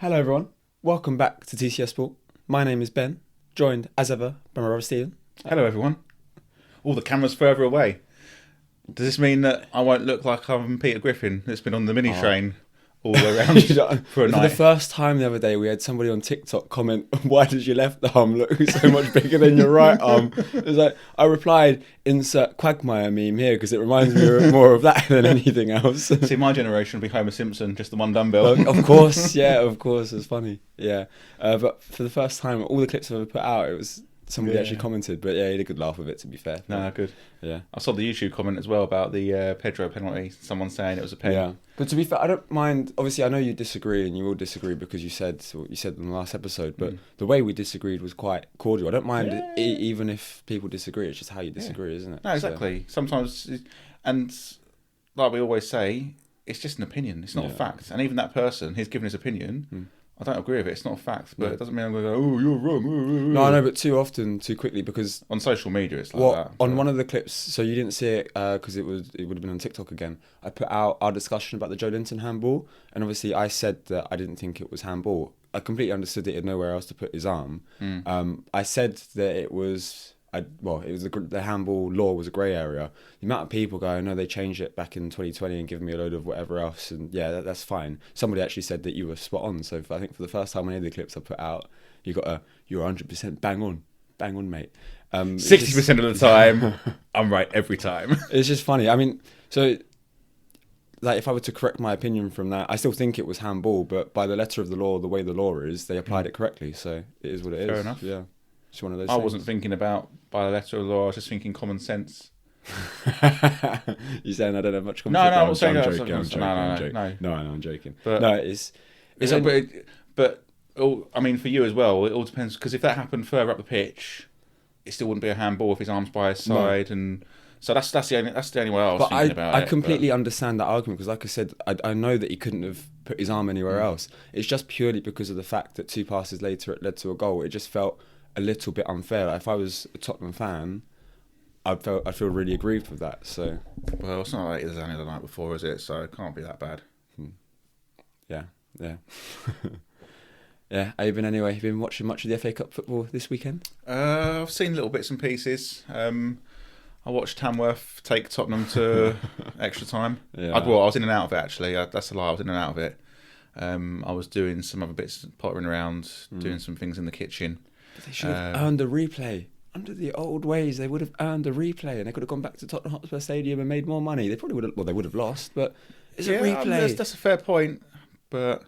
Hello everyone, welcome back to TCF Sport. My name is Ben, joined as ever by my brother Stephen. Hello, everyone. All the cameras further away. Does this mean that I won't look like I'm Peter Griffin that's been on the mini train all the way around for a night? For the first time the other day, we had somebody on TikTok comment, "Why does your left arm look so much bigger than your right arm?" It was like, I replied, "Insert Quagmire meme here," because it reminds me more of that than anything else. See, my generation will be Homer Simpson, just the one dumbbell. Of course, it's funny. Yeah, but for the first time, all the clips I've ever put out, it was somebody actually commented, but yeah, he had a good laugh with it, to be fair. No, good. Yeah. I saw the YouTube comment as well about the Pedro penalty. Someone saying it was a pen. Yeah. But to be fair, I don't mind. Obviously, I know you disagree, and you will disagree because you said what you said in the last episode. But the way we disagreed was quite cordial. I don't mind even if people disagree. It's just how you disagree, isn't it? No, exactly. So. Sometimes, and like we always say, it's just an opinion. It's not a fact. And even that person, he's given his opinion. I don't agree with it. It's not a fact, but it doesn't mean I'm going to go, "Oh, you're wrong." No, I know, but too often, too quickly, because on social media, it's like that. On one of the clips, so you didn't see it because it would have been on TikTok again. I put out our discussion about the Joe Linton handball, and obviously I said that I didn't think it was handball. I completely understood that he had nowhere else to put his arm. I said that it was. The handball law was a grey area. The amount of people going, no, they changed it back in 2020 and giving me a load of whatever else, and that's fine. Somebody actually said that you were spot on. So I think for the first time on any of the clips I put out, you're 100% bang on, mate. 60% of the time, I'm right every time. It's just funny. I mean, so like if I were to correct my opinion from that, I still think it was handball, but by the letter of the law, the way the law is, they applied it correctly. So it is what it is. Fair enough. Yeah. It's one of those I things. wasn't thinking about by the letter of the law. I was just thinking common sense. You're saying I don't have much common No, sense? I'm saying I'm that. joking. I'm joking. But no, it's but I mean, for you as well, it all depends, because if that happened further up the pitch, it still wouldn't be a handball if his arm's by his side, and so that's the only way I was thinking about it. I completely understand that argument, because, like I said, I know that he couldn't have put his arm anywhere else. It's just purely because of the fact that 2 passes later it led to a goal. It just felt a little bit unfair. Like, if I was a Tottenham fan, I'd feel really aggrieved with that. So, well, it's not like it was only the night before, is it? So it can't be that bad. Yeah. Yeah. Have you been watching much of the FA Cup football this weekend? I've seen little bits and pieces. I watched Tamworth take Tottenham to extra time. Yeah. I was in and out of it, actually. That's a lie. I was in and out of it. I was doing some other bits, pottering around, doing some things in the kitchen. But they should have earned a replay. Under the old ways, they would have earned a replay, and they could have gone back to Tottenham Hotspur Stadium and made more money. They probably would have. Well, they would have lost, but it's a replay. That's a fair point, but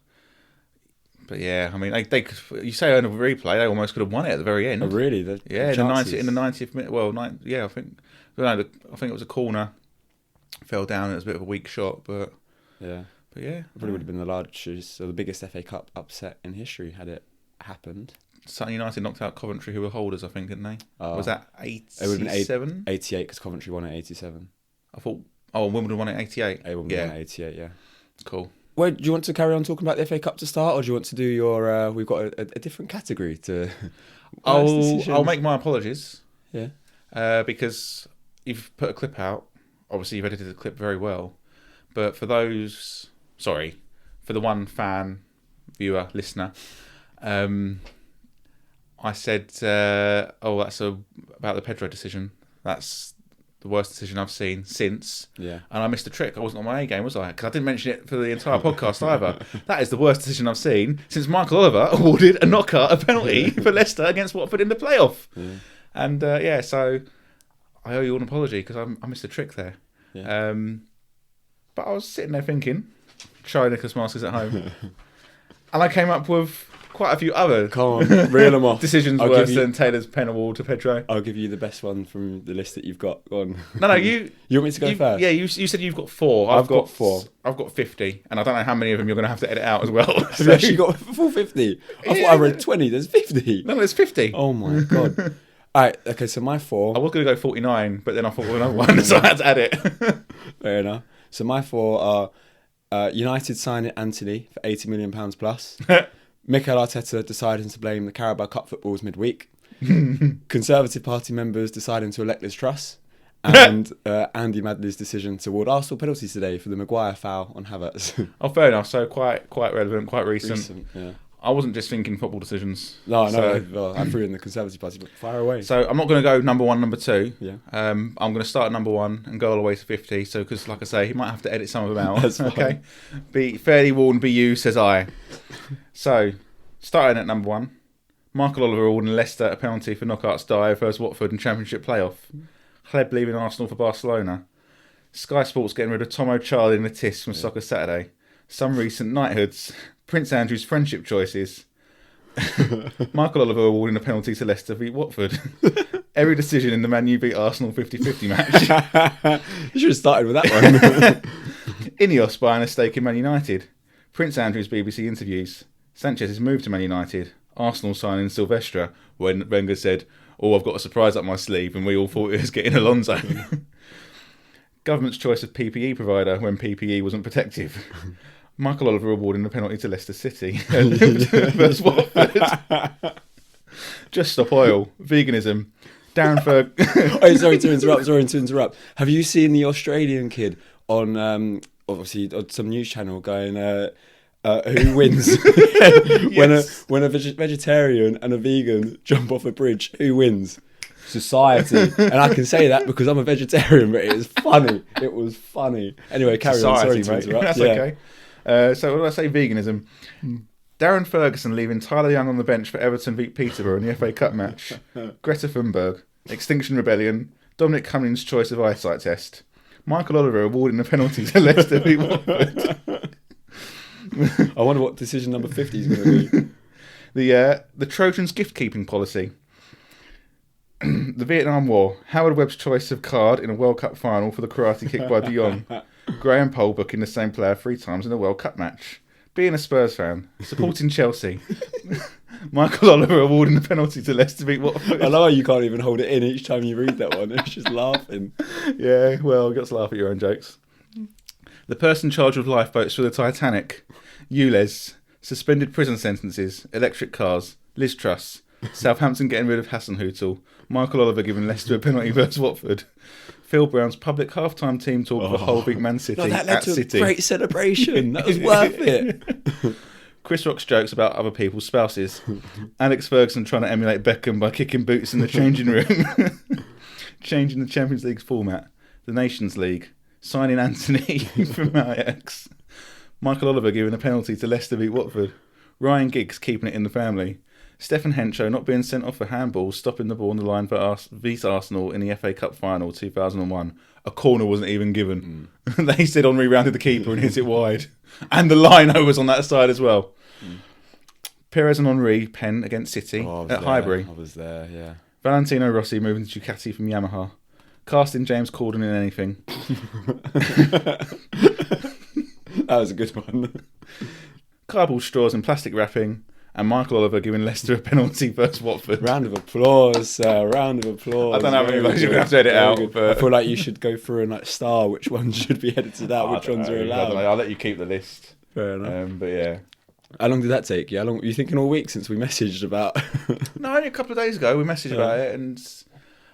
yeah, I mean, you say earn a replay, they almost could have won it at the very end. Oh, really? In the 90th minute. Well, I think it was a corner, fell down. It was a bit of a weak shot, but yeah. It probably would have been the biggest FA Cup upset in history had it happened. Sutton United knocked out Coventry, who were holders, I think, didn't they? Was that 87? It would have been 88 because Coventry won at 87. I thought, Wimbledon won at 88. Wimbledon won at 88, yeah. It's cool. Well, do you want to carry on talking about the FA Cup to start, or do you want to do your... we've got a different category to... I'll make my apologies. Yeah. Because you've put a clip out. Obviously, you've edited the clip very well. But for the one fan, viewer, listener... I said, that's about the Pedro decision. That's the worst decision I've seen since. Yeah. And I missed a trick. I wasn't on my A game, was I? Because I didn't mention it for the entire podcast either. That is the worst decision I've seen since Michael Oliver awarded a knockout, a penalty for Leicester against Watford in the playoff. Yeah. And so I owe you an apology because I missed a trick there. Yeah. But I was sitting there thinking, trying Nicholas Masters at home, and I came up with quite a few other reel them off. decisions worse than Taylor's pen award to Pedro. I'll give you the best one from the list that you've got. Go on. No, you want me to go first? Yeah, you said you've got 4. I've got 4. I've got 50, and I don't know how many of them you're going to have to edit out as well. Have you actually got 450? I thought I read 20. There's 50. No, there's 50. Oh my god. All right. Okay. So my 4. I was going to go 49, but then I thought another one, so I had to add it. Fair enough. So my 4 are United signing Anthony for £80 million plus. Mikel Arteta deciding to blame the Carabao Cup footballs midweek. Conservative Party members deciding to elect Liz Truss. and Andy Madley's decision to award Arsenal penalties today for the Maguire foul on Havertz. Oh, fair enough. So quite relevant, quite recent. Yeah. I wasn't just thinking football decisions. No, So, well, I threw in the Conservative Party, but fire away. so I'm not going to go number 1, number 2. Yeah. I'm going to start at number 1 and go all the way to 50. So, because like I say, he might have to edit some of them out. That's fine. Okay. Be fairly warned, be you, says I. So, starting at number 1, Michael Oliver awarding Leicester a penalty for knockouts dive versus Watford in Championship playoff. Hleb leaving Arsenal for Barcelona. Sky Sports getting rid of Tom O'Charlie and Latisse from Soccer Saturday. Some recent knighthoods. Prince Andrew's friendship choices. Michael Oliver awarding a penalty to Leicester beat Watford. Every decision in the Man U beat Arsenal 50-50 match. You should have started with that one. Ineos buying a stake in Man United. Prince Andrew's BBC interviews. Sanchez's move to Man United. Arsenal signing Silvestre when Wenger said, "Oh, I've got a surprise up my sleeve," and we all thought it was getting Alonso. Government's choice of PPE provider when PPE wasn't protective. Michael Oliver awarding a penalty to Leicester City versus Watford. Just Stop Oil. Veganism. Darren Ferg. Oh, sorry to interrupt. Have you seen the Australian kid on obviously on some news channel going who wins Yes. when a vegetarian and a vegan jump off a bridge? Who wins? Society. And I can say that because I'm a vegetarian, but it is funny. It was funny. Anyway, carry Society, on. Sorry mate. to interrupt. That's okay. So what did I say? Veganism. Darren Ferguson leaving Tyler Young on the bench for Everton beat Peterborough in the FA Cup match. Greta Thunberg. Extinction Rebellion. Dominic Cummings' choice of eyesight test. Michael Oliver awarding a penalty to Leicester beat Watford. I wonder what decision number 50 is going to be. The Trojans gift-keeping policy. The Vietnam War. Howard Webb's choice of card in a World Cup final for the karate kick by Dion. Graham Poll booking the same player 3 times in a World Cup match. Being a Spurs fan. Supporting Chelsea. Michael Oliver awarding the penalty to Leicester beat Watford. I know you can't even hold it in each time you read that one. It's just laughing. Yeah, well, you got to laugh at your own jokes. The person charged with lifeboats for the Titanic. ULEZ. Suspended prison sentences. Electric cars. Liz Truss. Southampton getting rid of Hasenhüttl. Michael Oliver giving Leicester a penalty versus Watford. Phil Brown's public half-time team talk for whole beat Man City No, that led at to City. a great celebration. That was worth it. Chris Rock's jokes about other people's spouses. Alex Ferguson trying to emulate Beckham by kicking boots in the changing room. Changing the Champions League format. The Nations League. Signing Anthony from Ajax. Michael Oliver giving a penalty to Leicester beat Watford. Ryan Giggs keeping it in the family. Stefan Hencho not being sent off for handball, stopping the ball on the line for beat Arsenal in the FA Cup final 2001. A corner wasn't even given. They said Henry rounded the keeper and hit it wide. And the lino was on that side as well. Perez and Henry pen against City at Highbury. I was there, yeah. Valentino Rossi moving to Ducati from Yamaha. Casting James Corden in anything. That was a good one. Cardboard straws and plastic wrapping. And Michael Oliver giving Leicester a penalty versus Watford. Round of applause, round of applause. I don't know how many of those you're going to have to edit Very out. good. But I feel like you should go through and like star which ones should be edited out, which ones are I don't allowed. know. I'll let you keep the list. Fair enough. But yeah. How long did that take you? How long were you thinking all week since we messaged about? No, only a couple of days ago we messaged about it, and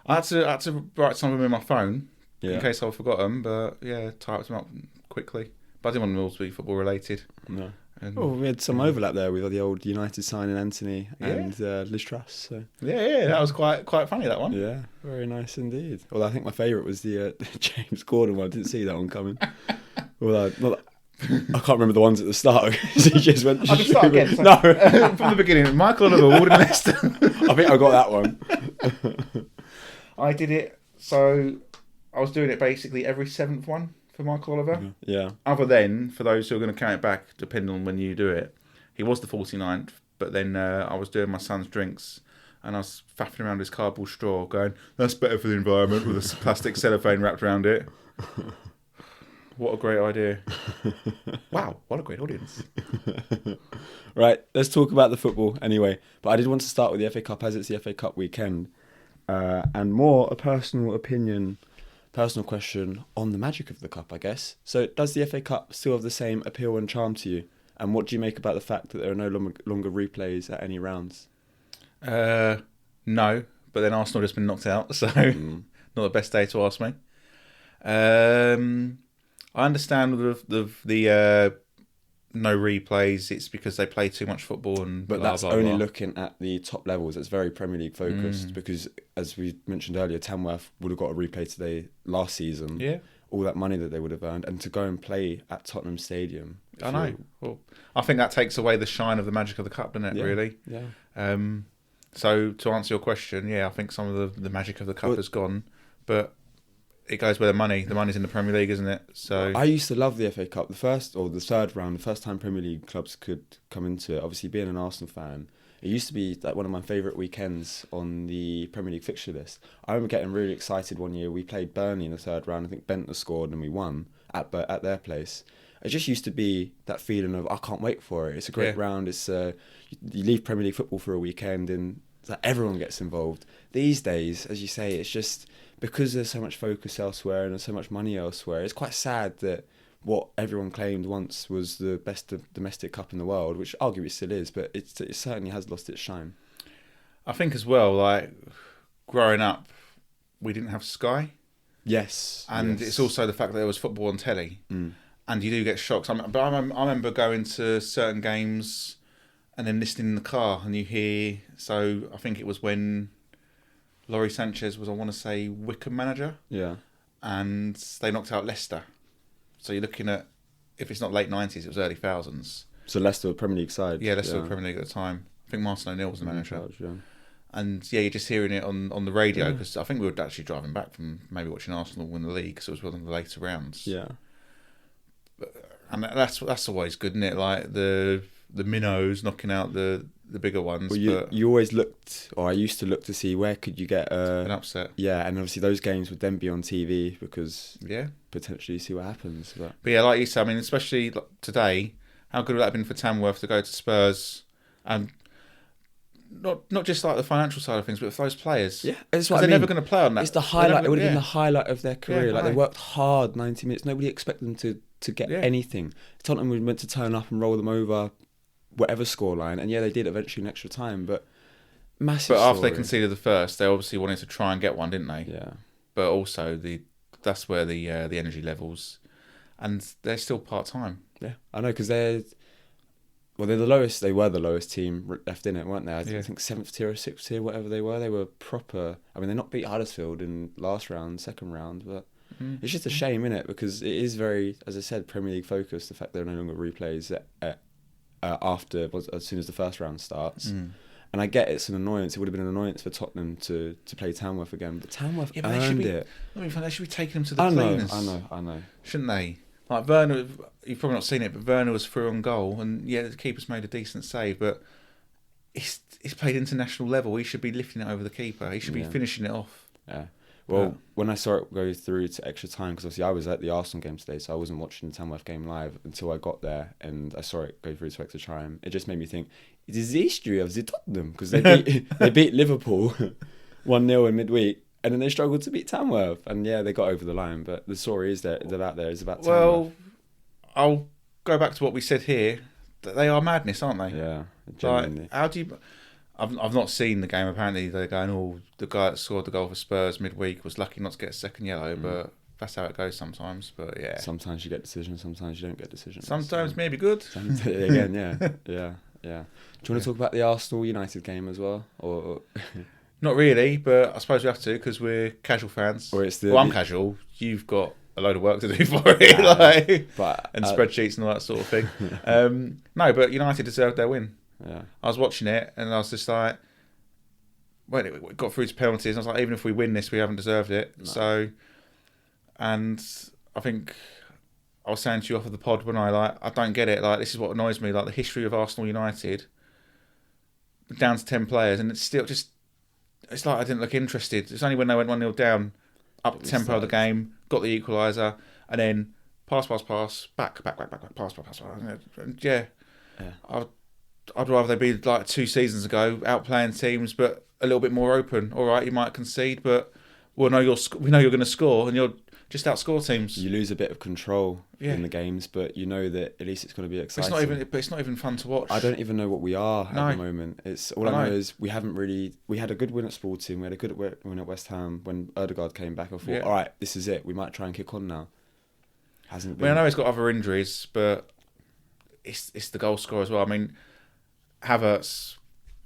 I had to write some of them in my phone in case I forgot them. But yeah, typed them up quickly. But I didn't want them all to be football related. No. And, Oh, we had some overlap there with the old United signing Anthony and Liz Truss. So yeah, that was quite funny, that one. yeah, very nice indeed. Well, I think my favourite was the James Corden one. I didn't see that one coming. Well, I can't remember the ones at the start. He just went. I can start again. So, No, from the beginning. Michael Oliver, Warden Leicester. I think I got that one. I did it. So I was doing it basically every 7th one for Michael Oliver. Yeah. Other than, for those who are going to count it back, depending on when you do it, he was the 49th, but then I was doing my son's drinks and I was faffing around his cardboard straw going, that's better for the environment with a plastic cellophane wrapped around it. What a great idea. Wow, what a great audience. Right, let's talk about the football anyway. But I did want to start with the FA Cup as it's the FA Cup weekend. And more a personal opinion, personal question on the magic of the Cup, I guess. So does the FA Cup still have the same appeal and charm to you? And what do you make about the fact that there are no longer replays at any rounds? No, but then Arsenal just been knocked out, so Not the best day to ask me. I understand the no replays. It's because they play too much football, and But blah, that's blah, only blah. looking at the top levels. It's very Premier League focused because, as we mentioned earlier, Tamworth would have got a replay today last season. Yeah, All that money that they would have earned, and to go and play at Tottenham Stadium. I know. Well, I think that takes away the shine of the magic of the cup, doesn't it? Yeah, Really. Yeah. So to answer your question, yeah, I think some of the magic of the cup has gone, but it goes where the money's in the Premier League, isn't it? So I used to love the FA Cup. The third round, the first time Premier League clubs could come into it. Obviously, being an Arsenal fan, it used to be like one of my favourite weekends on the Premier League fixture list. I remember getting really excited one year. We played Burnley in the third round. I think Bentner scored and we won at their place. It just used to be that feeling of I can't wait for it. It's a great round. It's you leave Premier League football for a weekend and it's like everyone gets involved. These days, as you say, it's just because there's so much focus elsewhere and there's so much money elsewhere. It's quite sad that what everyone claimed once was the best domestic cup in the world, which arguably still is, but it certainly has lost its shine. I think as well, like growing up, we didn't have Sky. Yes, and it's also the fact that there was football on telly, and you do get shocks. I remember going to certain games and then listening in the car, and you hear. So I think it was when Laurie Sanchez was, I want to say, Wickham manager. Yeah, and they knocked out Leicester. So you're looking at, if it's not late 90s, it was early thousands. So Leicester were Premier League side. Yeah, Leicester were Premier League at the time. I think Martin O'Neill was the manager. Yeah. And yeah, you're just hearing it on the radio because I think we were actually driving back from maybe watching Arsenal win the league, so it was one of the later rounds. Yeah. And that's always good, isn't it? Like the minnows knocking out the bigger ones. Well, you always looked, or I used to look to see where could you get an upset. Yeah, and obviously those games would then be on TV because yeah, potentially see what happens. But yeah, like you said, I mean, especially today, how good would that have been for Tamworth to go to Spurs and not just like the financial side of things, but for those players. Yeah, it's what they're never going to play on that. It's the highlight. It would have been the highlight of their career. Yeah, like they worked hard, 90 minutes. Nobody expected them to get anything. Tottenham were meant to turn up and roll them over, whatever scoreline, and yeah, they did eventually in extra time. But massive. But after they conceded the first, they obviously wanted to try and get one, didn't they? Yeah. But also that's where the energy levels, and they're still part time. Yeah, I know because they're the lowest. They were the lowest team left in it, weren't they? I think 7th tier or 6th tier, whatever they were. They were proper. I mean, they not beat Huddersfield in second round, but it's just a shame, innit? Because it is very, as I said, Premier League focused. The fact there are no longer replays as soon as the first round starts. And I get it's an annoyance. It would have been an annoyance for Tottenham to play Tamworth again, but Tamworth earned it. I mean, they should be taking them to the cleaners. I know. Shouldn't they? Like Werner, you've probably not seen it, but Werner was through on goal, and yeah, the keeper's made a decent save, but he's played international level. He should be lifting it over the keeper. He should be finishing it off. Yeah. Well, when I saw it go through to extra time, because obviously I was at the Arsenal game today, so I wasn't watching the Tamworth game live until I got there, and I saw it go through to extra time. It just made me think, it is the history of the Tottenham, because they beat Liverpool 1-0 in midweek, and then they struggled to beat Tamworth, and yeah, they got over the line. But the story is about Tamworth. Well, I'll go back to what we said here. They are madness, aren't they? Yeah, genuinely. Like, how do you? I've not seen the game. Apparently, they're going, the guy that scored the goal for Spurs midweek was lucky not to get a second yellow, but that's how it goes sometimes. But yeah, sometimes you get decisions, sometimes you don't get decisions. Sometimes maybe good. Again, yeah. Do you want to talk about the Arsenal United game as well, or? Not really, but I suppose we have to because we're casual fans. Or it's I'm casual. You've got a load of work to do for it, and spreadsheets and all that sort of thing. No, but United deserved their win. Yeah, I was watching it and I was just like, wait, it got through to penalties. And I was like, even if we win this, we haven't deserved it. No. So, and I think I was saying to you off of the pod when I don't get it. Like, this is what annoys me. Like the history of Arsenal United, down to 10 players, and it's still just. It's like I didn't look interested. It's only when they went 1-0 down, up the tempo of the game, got the equaliser, and then pass, back, pass. And yeah. I'd rather they be like 2 seasons ago, outplaying teams, but a little bit more open. All right, you might concede, but we know you're going to score, and you're just outscore teams. You lose a bit of control Yeah. in the games, but you know that at least it's going to be exciting. It's not even fun to watch. I don't even know what we are No. at the moment. It's all I know is we had a good win at Sporting, we had a good win at West Ham when Ødegaard came back. I thought, all right, this is it. We might try and kick on now. Hasn't been. I mean, I know he's got other injuries, but it's the goal scorer as well. I mean, Havertz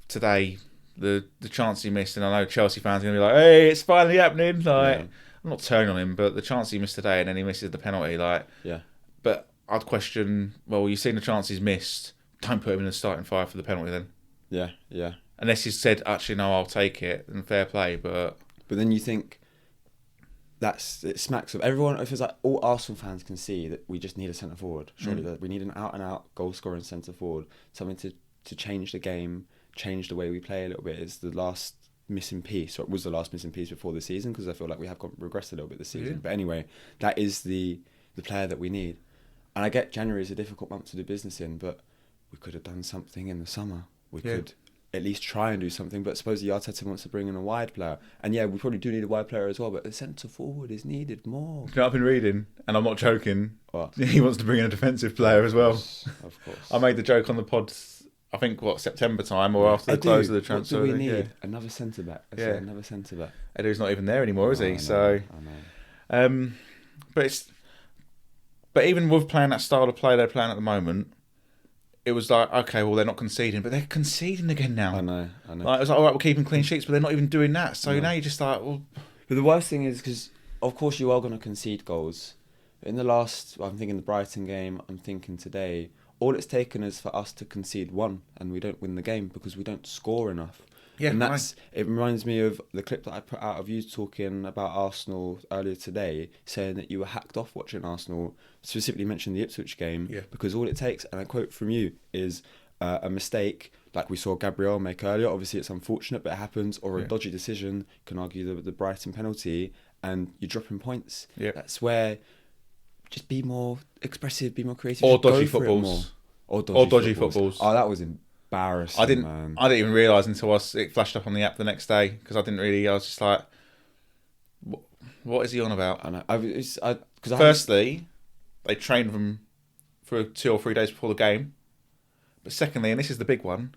today, the chance he missed, and I know Chelsea fans are going to be like, hey, it's finally happening. Like, Yeah. I'm not turning on him, but the chance he missed today and then he misses the penalty, like, Yeah. But I'd question, well, you've seen the chance he's missed, don't put him in the starting five for the penalty then. Yeah, yeah. Unless he's said, actually, no, I'll take it, and fair play, but then you think it smacks of everyone. If it's like all Arsenal fans can see that we just need a centre forward. Surely that we need an out and out goal scoring centre forward, something to change the game, change the way we play a little bit. It's the last missing piece, or it was the last missing piece before the season, because I feel like we have regressed a little bit this season. Yeah. But anyway, that is the player that we need. And I get January is a difficult month to do business in, but we could have done something in the summer. We could at least try and do something, but suppose the Arteta wants to bring in a wide player. And yeah, we probably do need a wide player as well, but the centre forward is needed more. you know, I've been reading, and I'm not joking, What? he wants to bring in a defensive player as well. Of course. I made the joke on the pod, I think, September time, or after the close of the transfer. What do we need? Yeah. Another centre-back. Another centre-back. Edu's not even there anymore, is he? I So, know. But even with playing that style of play they're playing at the moment, it was like, okay, well, they're not conceding, but they're conceding again now. I know. Like, it was like, all right, we're keeping clean sheets, but they're not even doing that. So now you're just like, well, But the worst thing is, because of course you are going to concede goals. In the last, I'm thinking the Brighton game, I'm thinking today, all it's taken is for us to concede one, and we don't win the game because we don't score enough. Yeah, and it reminds me of the clip that I put out of you talking about Arsenal earlier today, saying that you were hacked off watching Arsenal, specifically mentioned the Ipswich game, because all it takes, and I quote from you, is a mistake, like we saw Gabriel make earlier. Obviously it's unfortunate, but it happens, or a dodgy decision, you can argue the Brighton penalty, and you're dropping points. That's where, just be more expressive, be more creative. Or dodgy footballs. Or dodgy footballs. Oh, that was embarrassing. I didn't even realise until it flashed up on the app the next day, because I was just like, what is he on about? I know. Firstly, they trained them for 2 or 3 days before the game. But secondly, and this is the big one,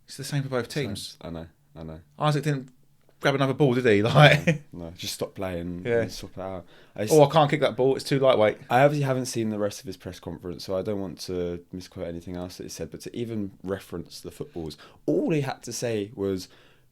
it's the same for both teams. I know. Isaac didn't grab another ball, did he? Like, no, just stop playing and swap it out. I can't kick that ball, it's too lightweight. I obviously haven't seen the rest of his press conference, so I don't want to misquote anything else that he said, but to even reference the footballs, all he had to say was,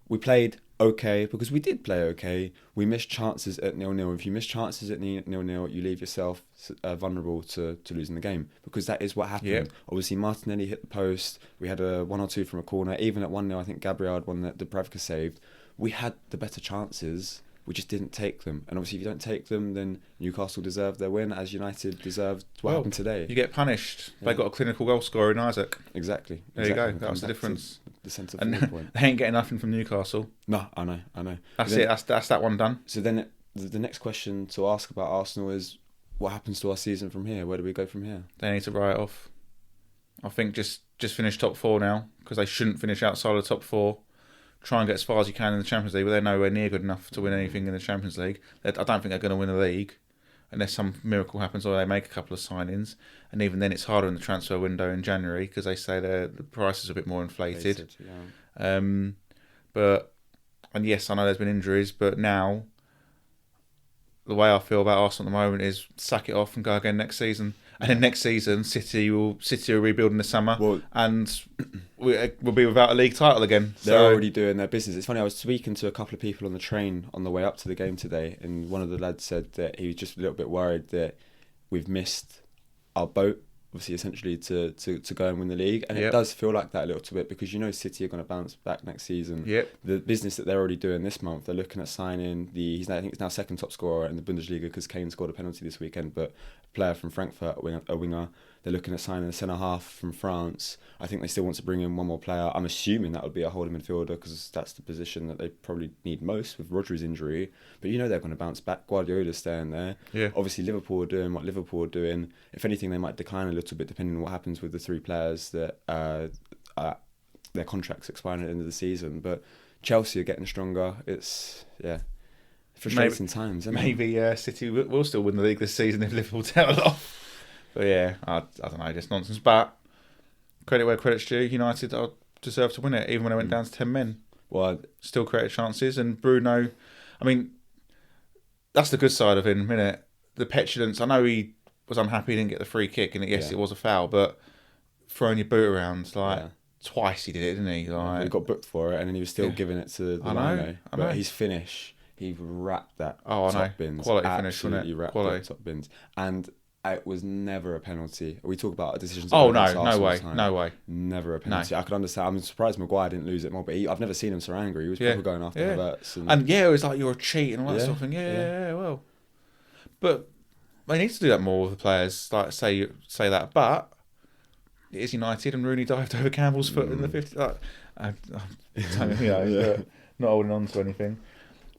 we played okay, because we did play okay. We missed chances at 0-0. If you miss chances at 0-0, you leave yourself vulnerable to losing the game, because that is what happened. Yep. Obviously, Martinelli hit the post. We had a 1 or 2 from a corner. Even at 1-0, I think Gabriel had one that Dubravka saved. We had the better chances. We just didn't take them. And obviously, if you don't take them, then Newcastle deserved their win, as United deserved what happened today. You get punished. They got a clinical goal scorer in Isaac. Exactly. There you go. That's the difference. The centre forward point. They ain't getting nothing from Newcastle. No, I know. That's it. That's that one done. So then the next question to ask about Arsenal is, what happens to our season from here? Where do we go from here? They need to write it off. I think just finish top 4 now, because they shouldn't finish outside of the top 4. Try and get as far as you can in the Champions League, but they're nowhere near good enough to win anything in the Champions League. I don't think they're going to win the league unless some miracle happens or they make a couple of signings. And even then, it's harder in the transfer window in January, because they say the price is a bit more inflated. And yes, I know there's been injuries, but now the way I feel about Arsenal at the moment is sack it off and go again next season. And then next season, City will rebuild in the summer, and we'll be without a league title again. They're already doing their business. It's funny, I was speaking to a couple of people on the train on the way up to the game today, and one of the lads said that he was just a little bit worried that we've missed our boat, obviously, essentially, to go and win the league. And it does feel like that a little bit, because City are going to bounce back next season. The business that they're already doing this month, they're looking at signing I think it's now second top scorer in the Bundesliga, because Kane scored a penalty this weekend, but a player from Frankfurt, a winger. They're looking at signing a centre-half from France. I think they still want to bring in one more player. I'm assuming that would be a holding midfielder, because that's the position that they probably need most with Rodri's injury. But they're going to bounce back. Guardiola's staying there. Obviously, Liverpool are doing what Liverpool are doing. If anything, they might decline a little bit depending on what happens with the 3 players that their contracts expire at the end of the season. But Chelsea are getting stronger. It's Frustrating times, isn't it? Maybe City will still win the league this season if Liverpool tail it off. But yeah, I don't know, just nonsense. But credit where credit's due, United deserve to win it, even when they went down to 10 men. Well, Still created chances, and Bruno, I mean, that's the good side of him, isn't it? The petulance. I know he was unhappy he didn't get the free kick, and yes, it was a foul, but throwing your boot around, twice he did it, didn't he? Like, he got booked for it, and then he was still giving it to the Lino. I know. But his finish, he wrapped that I know. top bins. Quality finish, wasn't it? Absolutely wrapped Quality. that top bins. And it was never a penalty. We talk about decisions. Oh, no way. Never a penalty. No. I could understand. I'm surprised Maguire didn't lose it more, but I've never seen him so angry. He was probably going after Havertz. And it was like, you're a cheat and all that sort of thing. Yeah, well. But they need to do that more with the players, like say that. But it is United, and Rooney dived over Campbell's foot in the 50th. Like, not holding on to anything.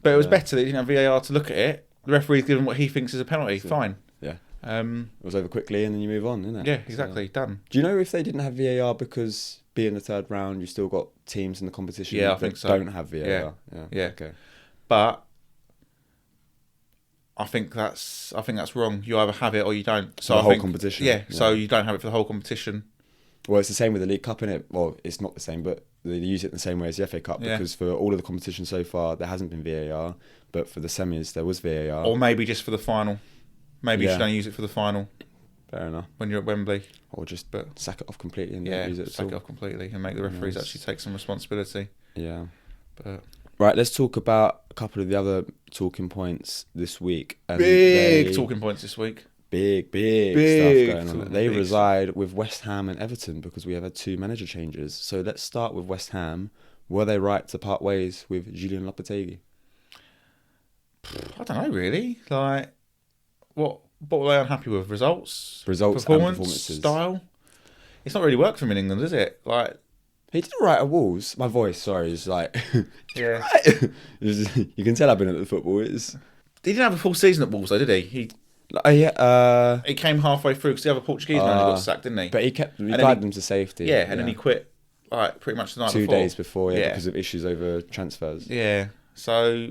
But it was better that you didn't have VAR to look at it. The referee's given what he thinks is a penalty. Fine. Yeah. It was over quickly, and then you move on, isn't it? Yeah, exactly. Done. Do you know if they didn't have VAR because being the third round, you still got teams in the competition I think so. Don't have VAR? Yeah. Okay. But I think that's wrong. You either have it or you don't. So the whole competition. Yeah. So you don't have it for the whole competition. Well, it's the same with the League Cup, innit? Well, it's not the same, but they use it in the same way as the FA Cup because for all of the competition so far, there hasn't been VAR, but for the semis, there was VAR. Or maybe just for the final. Maybe you should only use it for the final. Fair enough. When you're at Wembley. Or just sack it off completely and use it sack it off completely and make the referees actually take some responsibility. Yeah. But right, let's talk about a couple of the other talking points this week. And big talking points this week. Big stuff going on. They reside with West Ham and Everton because we have had 2 manager changes. So let's start with West Ham. Were they right to part ways with Julen Lopetegui? I don't know, really. Like, what were they unhappy with? Results and performances, style. It's not really worked for him in England, is it? Like, he did all right at Wolves. My voice, sorry, is like yeah. You can tell I've been at the football. He didn't have a full season at Wolves, though, did he? He came halfway through because the other Portuguese manager got sacked, didn't he? But he guided them to safety. Yeah, and then he quit like pretty much the night 2 before. 2 days before, because of issues over transfers. Yeah, so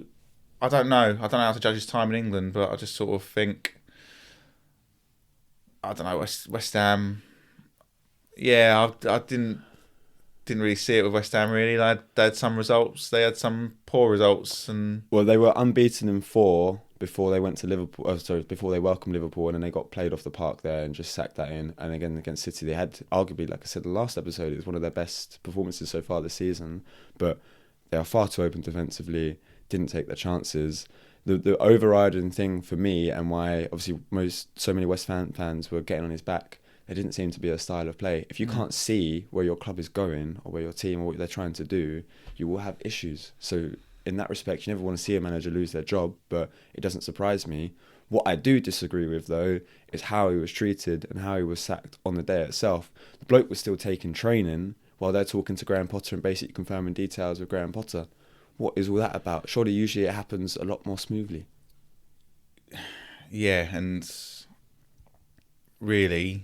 I don't know. I don't know how to judge his time in England, but I just sort of think, I don't know, West Ham. Yeah, I didn't really see it with West Ham really. They had some results, they had some poor results, and they were unbeaten in 4 before they went to Liverpool. Before they welcomed Liverpool, and then they got played off the park there and just sacked that in. And again against City, they had arguably, like I said, the last episode, it was one of their best performances so far this season. But they are far too open defensively. Didn't take their chances. The overriding thing for me, and why obviously so many West Ham fans were getting on his back, there didn't seem to be a style of play. If you can't see where your club is going or where your team or what they're trying to do, you will have issues. So in that respect, you never want to see a manager lose their job, but it doesn't surprise me. What I do disagree with, though, is how he was treated and how he was sacked on the day itself. The bloke was still taking training while they're talking to Graham Potter and basically confirming details with Graham Potter. What is all that about? Surely usually it happens a lot more smoothly. Yeah, and really,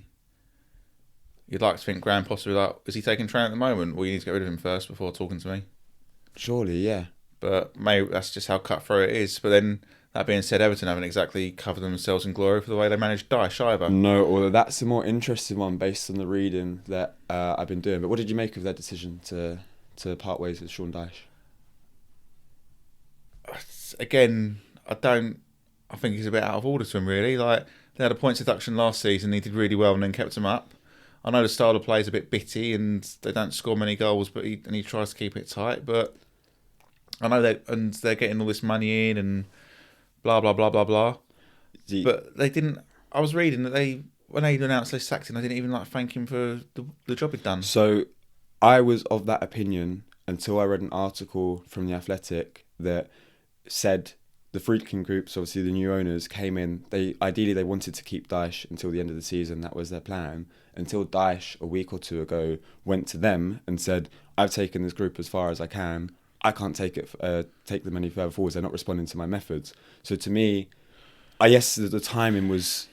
you'd like to think Graham Potter would be like, is he taking training at the moment? Well, you need to get rid of him first before talking to me. Surely, yeah. But maybe that's just how cutthroat it is. But then, that being said, Everton haven't exactly covered themselves in glory for the way they managed Dyche either. No, although that's a more interesting one based on the reading that I've been doing. But what did you make of their decision to part ways with Sean Dyche? Again, I think he's a bit out of order to him, really. Like, they had a points deduction last season, he did really well and then kept him up. I know the style of play is a bit bitty and they don't score many goals, but he tries to keep it tight. But I know they're getting all this money in and blah blah blah blah blah. But they didn't. I was reading that when they announced they sacked him, they didn't even thank him for the job he'd done. So I was of that opinion until I read an article from The Athletic that said the Friedkin groups, obviously the new owners, came in. They wanted to keep Dyche until the end of the season. That was their plan. Until Dyche, a week or 2 ago, went to them and said, "I've taken this group as far as I can. I can't take them any further forwards. They're not responding to my methods." So to me, yes, the timing was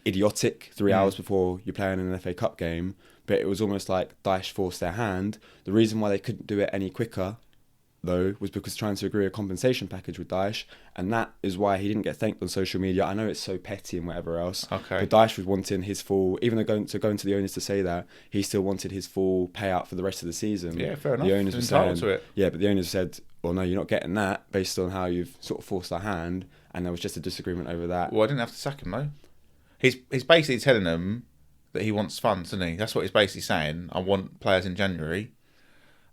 idiotic. 3 hours before you're playing in an FA Cup game, but it was almost like Dyche forced their hand. The reason why they couldn't do it any quicker though, was because trying to agree a compensation package with Dyche, and that is why he didn't get thanked on social media. I know it's so petty and whatever else, Okay. but Dyche was wanting his full, even though going to the owners to say that, he still wanted his full payout for the rest of the season. Yeah, fair enough. The owners were entitled saying, to it. yeah, but the owners said, well, no, you're not getting that based on how you've sort of forced our hand, and there was just a disagreement over that. Well, I didn't have to sack him though. He's basically telling them that he wants funds, isn't he? That's what he's basically saying. I want players in January,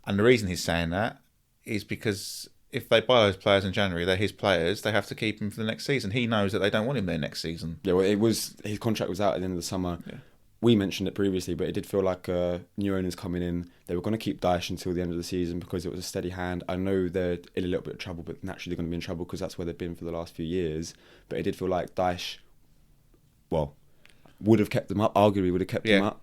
and the reason he's saying that is because if they buy those players in January, they're his players. They have to keep him for the next season. He knows that they don't want him there next season. Yeah, well, his contract was out at the end of the summer. Yeah. We mentioned it previously, but it did feel like new owners coming in. They were going to keep Dyche until the end of the season because it was a steady hand. I know they're in a little bit of trouble, but naturally they're going to be in trouble because that's where they've been for the last few years. But it did feel like Dyche, well, would have kept them up, arguably would have kept them up.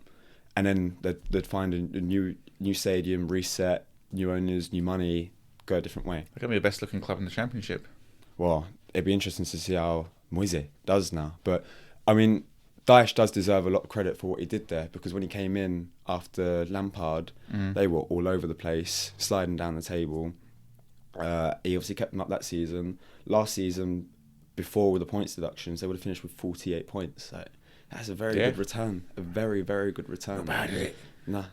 And then they'd find a new stadium, reset, new owners, new money, go a different way. They're going to be the best looking club in the Championship. Well, it'd be interesting to see how Moyes does now. But, I mean, Dyche does deserve a lot of credit for what he did there, because when he came in after Lampard, they were all over the place, sliding down the table. He obviously kept them up that season. Last season, before with the points deductions, they would have finished with 48 points. So that's a very good return. A very, very good return. Not bad, is it? Nah.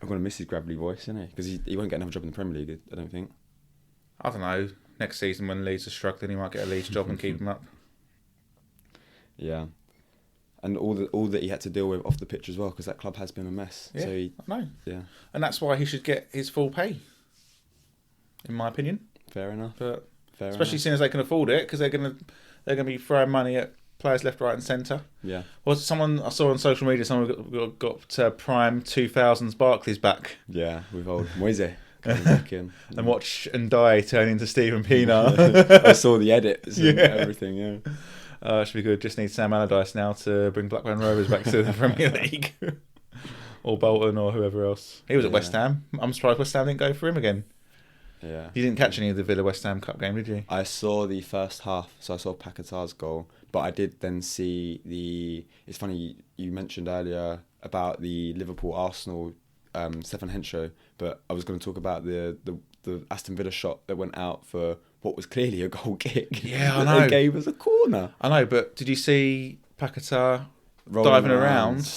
I'm going to miss his gravelly voice, isn't he? Because he won't get another job in the Premier League, I don't think. I don't know. Next season when Leeds are struggling, he might get a Leeds job and keep him up. Yeah. And all that he had to deal with off the pitch as well, because that club has been a mess. Yeah, So I know. Yeah. And that's why he should get his full pay, in my opinion. Fair enough. But Fair especially enough. seeing as they can afford it, because they're gonna be throwing money at players left, right, and centre. Yeah. Was someone I saw on social media? Someone got prime 2000s Barclays back. Yeah, with old Moyes coming back in. And watch and die turn into Stephen Pienaar. I saw the edits and everything, yeah. It should be good. Just need Sam Allardyce now to bring Blackburn Rovers back to the Premier League. Or Bolton or whoever else. He was at West Ham. I'm surprised West Ham didn't go for him again. Yeah. You didn't catch any of the Villa West Ham Cup game, did you? I saw the first half, so I saw Paquetá's goal, but I did then see the... It's funny, you mentioned earlier about the Liverpool-Arsenal Stefan Henshaw, but I was going to talk about the Aston Villa shot that went out for what was clearly a goal kick. Yeah, I that know. They gave us a corner. I know, but did you see Paquetá diving around,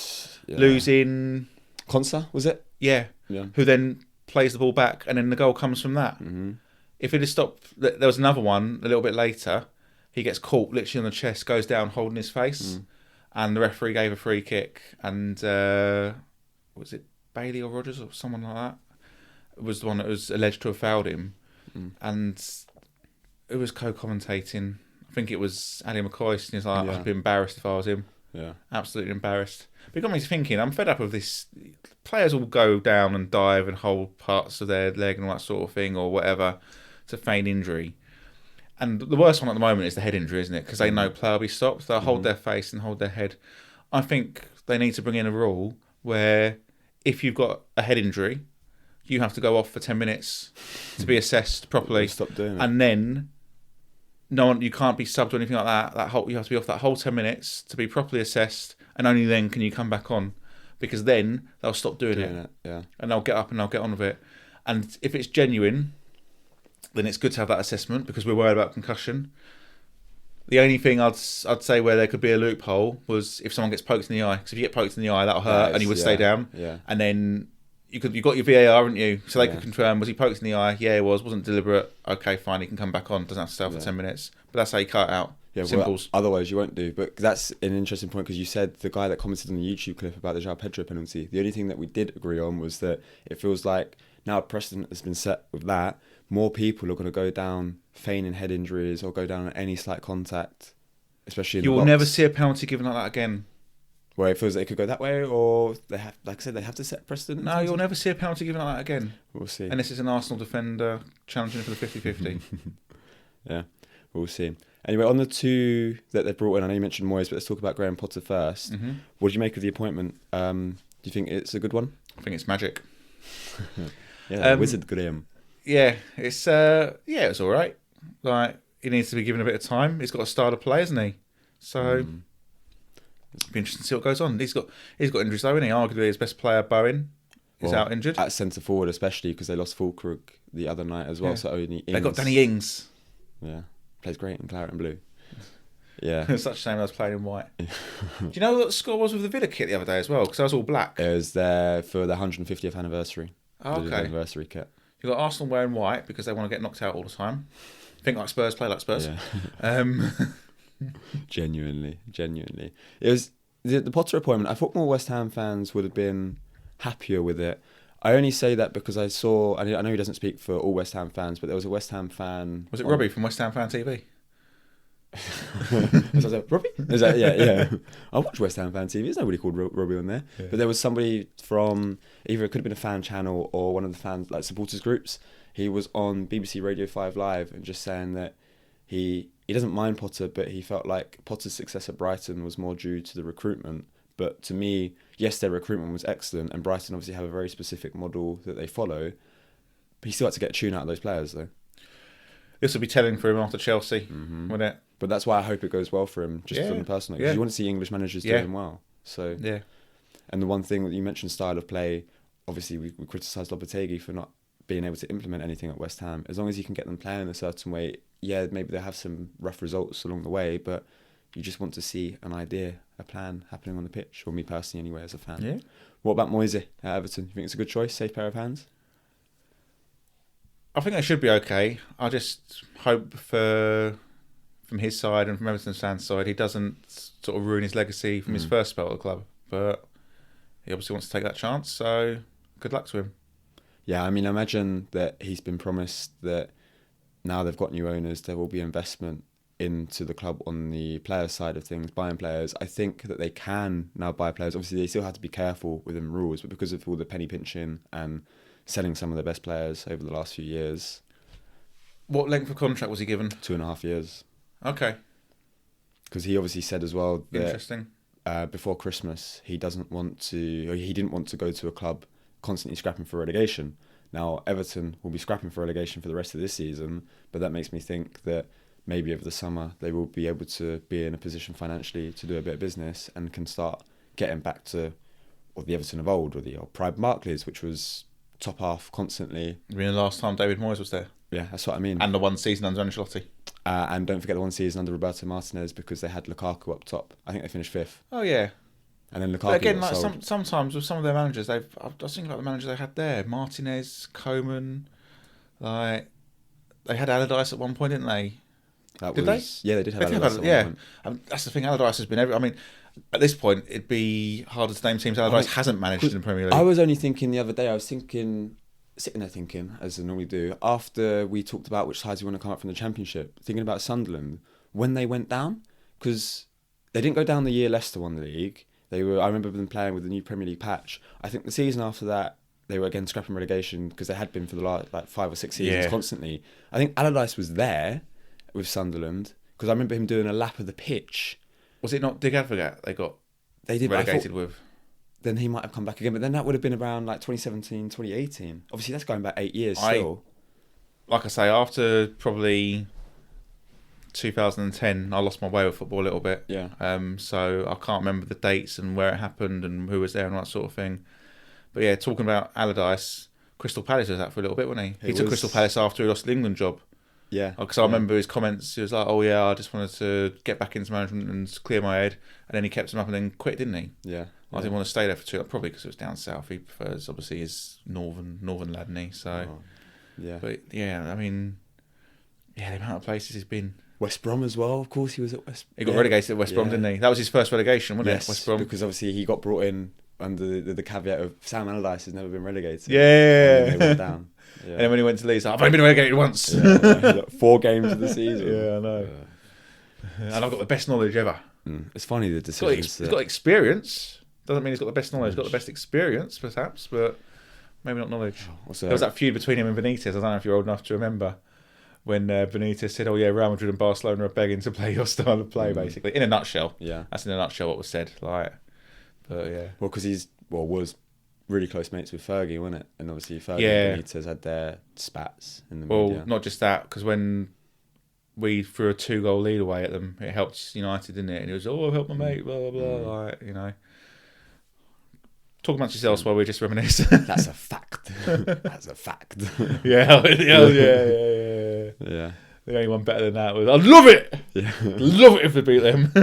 losing... Konsa, was it? Yeah. Who then plays the ball back, and then the goal comes from that. Mm-hmm. If it had stopped... There was another one a little bit later. He gets caught literally on the chest, goes down holding his face, and the referee gave a free kick, and was it Bailey or Rodgers or someone like that? It was the one that was alleged to have fouled him, and it was co-commentating. I think it was Ali McCoy, and he's like, I'd be embarrassed if I was him. Yeah, absolutely embarrassed. But it got me thinking, I'm fed up of this. Players will go down and dive and hold parts of their leg and all that sort of thing or whatever to feign injury. And the worst one at the moment is the head injury, isn't it? Because they know player will be stopped. They'll hold their face and hold their head. I think they need to bring in a rule where if you've got a head injury, you have to go off for 10 minutes to be assessed properly. Stop doing it. And then you can't be subbed or anything like that. You have to be off that whole 10 minutes to be properly assessed, and only then can you come back on, because then they'll stop doing it. Yeah. And they'll get up and they'll get on with it. And if it's genuine, then it's good to have that assessment, because we're worried about concussion. The only thing I'd say where there could be a loophole was if someone gets poked in the eye. Because if you get poked in the eye, that'll hurt, and you would stay down. Yeah. And then you got your VAR, haven't you? So they could confirm, was he poked in the eye? Yeah, it wasn't deliberate. Okay, fine, he can come back on. Doesn't have to stay for 10 minutes. But that's how you cut it out. Yeah, Simples. Well, otherwise you won't do. But that's an interesting point, because you said the guy that commented on the YouTube clip about the Joao Pedro penalty. The only thing that we did agree on was that it feels like now a precedent has been set with that. More people are going to go down feigning head injuries or go down on any slight contact, especially in the box. You will never see a penalty given like that again. Where it feels like it could go that way, or they have, like I said, they have to set precedent. No, you'll never see a penalty given like that again. We'll see. And this is an Arsenal defender challenging for the 50-50. Yeah, we'll see. Anyway, on the two that they've brought in, I know you mentioned Moyes, but let's talk about Graham Potter first. Mm-hmm. What did you make of the appointment? Do you think it's a good one? I think it's magic. Wizard Graham. Yeah, it's it's all right. Like, he needs to be given a bit of time. He's got a style to play, hasn't he? So it'll be interesting to see what goes on. He's got injuries though, isn't he? Arguably his best player, Bowen, is out injured. At centre forward, especially because they lost Fulkrug the other night as well. Yeah. So only Ings. They got Danny Ings. Yeah, plays great in claret and blue. Yeah, It's such a shame I was playing in white. Do you know what the score was with the Villa kit the other day as well? Because I was all black. it was there for the 150th anniversary. Oh, The okay. anniversary kit. You got Arsenal wearing white because they want to get knocked out all the time. Think like Spurs, play like Spurs. Yeah. Genuinely. It was the Potter appointment. I thought more West Ham fans would have been happier with it. I only say that because I know he doesn't speak for all West Ham fans, but there was a West Ham fan. Was it Robbie from West Ham Fan TV? Was that Robbie? Is that, yeah. I watch West Ham Fan TV. There's nobody called Robbie on there. Yeah. But there was somebody from either it could have been a fan channel or one of the fans like supporters groups. He was on BBC Radio 5 Live and just saying that he doesn't mind Potter, but he felt like Potter's success at Brighton was more due to the recruitment. But to me, yes, their recruitment was excellent, and Brighton obviously have a very specific model that they follow. But he still had to get a tune out of those players, though. This will be telling for him after Chelsea, wouldn't it? But that's why I hope it goes well for him, just from the personal. Because you want to see English managers doing well. So yeah. And the one thing that you mentioned, style of play, obviously we criticised Lopetegui for not being able to implement anything at West Ham. As long as you can get them playing a certain way, yeah, maybe they'll have some rough results along the way, but you just want to see an idea, a plan happening on the pitch, or me personally anyway as a fan. Yeah. What about Moyes at Everton? You think it's a good choice, safe pair of hands? I think they should be okay. I just hope from his side and from Everton's fans' side, he doesn't sort of ruin his legacy from his first spell at the club. But he obviously wants to take that chance, so good luck to him. Yeah, I mean, imagine that he's been promised that now they've got new owners, there will be investment into the club on the player side of things, buying players. I think that they can now buy players. Obviously, they still have to be careful within rules, but because of all the penny pinching and selling some of the best players over the last few years. What length of contract was he given? 2.5 years. Okay. Because he obviously said as well that interesting. Before Christmas he didn't want to go to a club constantly scrapping for relegation. Now Everton will be scrapping for relegation for the rest of this season, but that makes me think that maybe over the summer they will be able to be in a position financially to do a bit of business and can start getting back to the Everton of old, or the old Pride Barclays, which was top half constantly. You mean the last time David Moyes was there? Yeah, that's what I mean. And the one season under Ancelotti. And don't forget the one season under Roberto Martinez, because they had Lukaku up top. I think they finished 5th. Oh yeah. And then Lukaku. But again, got like sold. sometimes with some of their managers, I was thinking about the managers they had there: Martinez, Koeman. Like they had Allardyce at one point, didn't they? Did they? Yeah, they did have Allardyce. Yeah, that's the thing. Allardyce has been I mean, at this point, it'd be harder to name teams Allardyce hasn't managed in the Premier League. I was only thinking the other day. I was sitting there thinking, as I normally do, after we talked about which sides we want to come up from the Championship, thinking about Sunderland when they went down, because they didn't go down the year Leicester won the league. I remember them playing with the new Premier League patch. I think the season after that, they were again scrapping relegation, because they had been for the last 5 or 6 seasons constantly. I think Allardyce was there with Sunderland, because I remember him doing a lap of the pitch. Was it not Dig Advocat they did relegated with? Then he might have come back again, but then that would have been around 2017, 2018. Obviously, that's going back 8 years still. Like I say, after probably 2010, I lost my way with football a little bit. Yeah. So I can't remember the dates and where it happened and who was there and that sort of thing. But yeah, talking about Allardyce, Crystal Palace was that for a little bit, wasn't he? He took Crystal Palace after he lost the England job. Yeah. Because I remember his comments. He was like, "Oh yeah, I just wanted to get back into management and clear my head." And then he kept him up and then quit, didn't he? Yeah. I didn't want to stay there for too long, probably because it was down south. He prefers, obviously, his northern lad, isn't he? So, yeah. But yeah, I mean, the amount of places he's been. West Brom as well. Of course, he was at West. He got relegated at West Brom, didn't he? That was his first relegation, wasn't it? West Brom, because obviously he got brought in under the caveat of Sam Allardyce has never been relegated. Yeah. And they went down. Yeah. And then when he went to Leeds, I've only been relegated once. 4 games of the season. Yeah, I know. And I've got the best knowledge ever. It's funny the decisions. He's got experience. Doesn't mean he's got the best knowledge. He's got the best experience, perhaps, but maybe not knowledge. There was that feud between him and Benitez. I don't know if you're old enough to remember when Benitez said, "Oh yeah, Real Madrid and Barcelona are begging to play your style of play." Basically, in a nutshell. Yeah, that's in a nutshell what was said. But yeah. Well, because was really close mates with Fergie, wasn't it? And obviously Fergie and Benitez had their spats in the media. Well, not just that, because when we threw a 2-goal lead away at them, it helped United, didn't it? And it was, "Oh, I've helped my mate," blah blah blah. talk amongst yourselves while we just reminisce. That's a fact. That's a fact. Yeah. The only one better than that was, I'd love it. Yeah. Love it if they beat them.